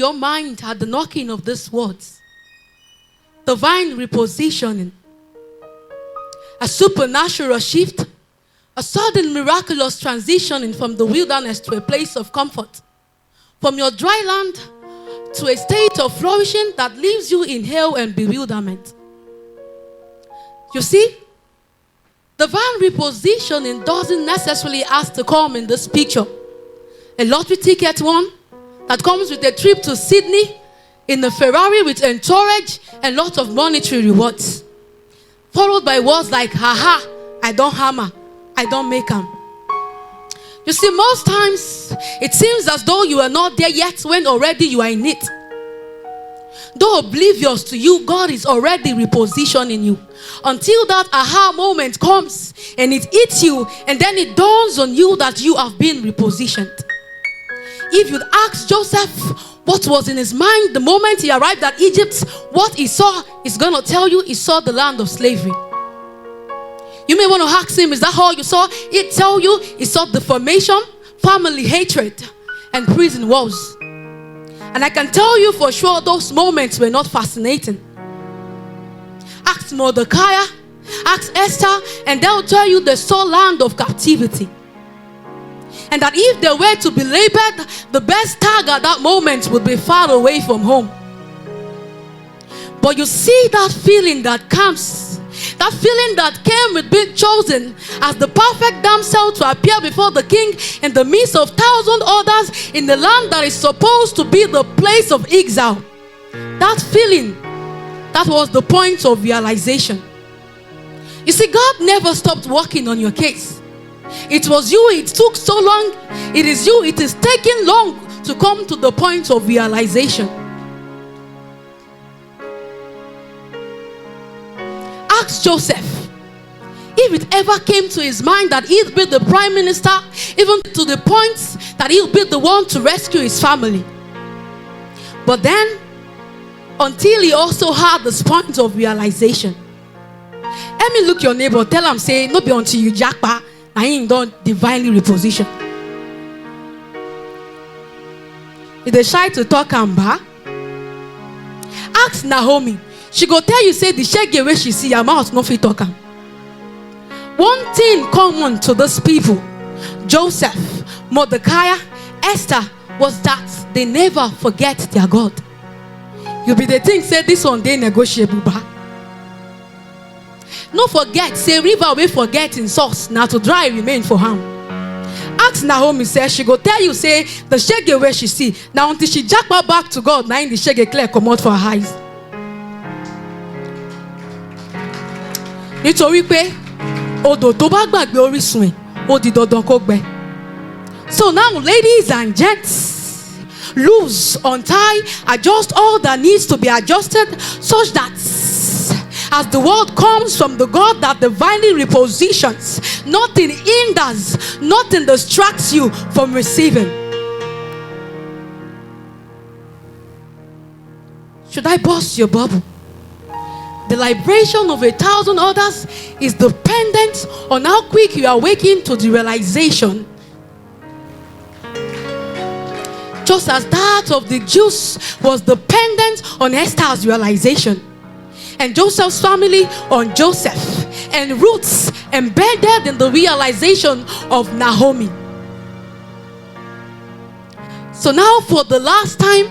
your mind at the knocking of these words? Divine repositioning. A supernatural shift. A sudden miraculous transitioning from the wilderness to a place of comfort. From your dry land to a state of flourishing that leaves you in hell and bewilderment. You see, divine repositioning doesn't necessarily have to come in this picture. A lottery ticket one that comes with a trip to Sydney in a Ferrari with entourage and lots of monetary rewards. Followed by words like, haha, I don't hammer, I don't make them. You see, most times it seems as though you are not there yet when already you are in it. Though oblivious to you, God is already repositioning you. Until that aha moment comes and it hits you, and then it dawns on you that you have been repositioned. If you'd ask Joseph what was in his mind the moment he arrived at Egypt, what he saw, he's going to tell you he saw the land of slavery. You may want to ask him, is that all you saw? He'd tell you he saw deformation, family hatred, and prison walls. And I can tell you for sure those moments were not fascinating. Ask Mordecai, ask Esther, and they'll tell you they saw land of captivity. And that if they were to be labeled, the best tag at that moment would be far away from home. But you see that feeling that comes, that feeling that came with being chosen as the perfect damsel to appear before the king in the midst of 1,000 others in the land that is supposed to be the place of exile. That feeling, that was the point of realization. You see, God never stopped working on your case. It was you, it took so long. It is you, it is taking long to come to the point of realization. Ask Joseph if it ever came to his mind that he'd be the prime minister, even to the point that he'll be the one to rescue his family. But then, until he also had this point of realization. Let me look your neighbor, tell him, say, no be until you jackpot, and he don't divinely reposition. If they shy to talk and back, ask Naomi. She go tell you, say, the shege where she see your mouth no fit talk am. One thing common to those people, Joseph, Mordecai, Esther, was that they never forget their God. You be the thing, say this one they negotiable. No forget, say river we forget in source, now to dry remain for harm. Ask Naomi, say she go tell you, say the shege where she see. Now until she jack back to God, now in the shege clear come out for her eyes. Nítorí pé odò tó bá gbàgbé orísun ẹ̀ ó di dandan kó gbẹ. So now, ladies and gents, loose, untie, adjust all that needs to be adjusted, such that as the word comes from the God that divinely repositions, nothing hinders, nothing distracts you from receiving. Should I burst your bubble? The liberation of 1,000 others is dependent on how quick you are waking to the realization. Just as that of the Jews was dependent on Esther's realization, and Joseph's family on Joseph, and roots embedded in the realization of Naomi. So now, for the last time,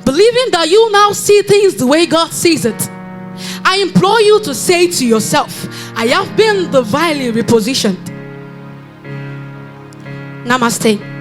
believing that you now see things the way God sees it, I implore you to say to yourself, I have been divinely repositioned. Namaste.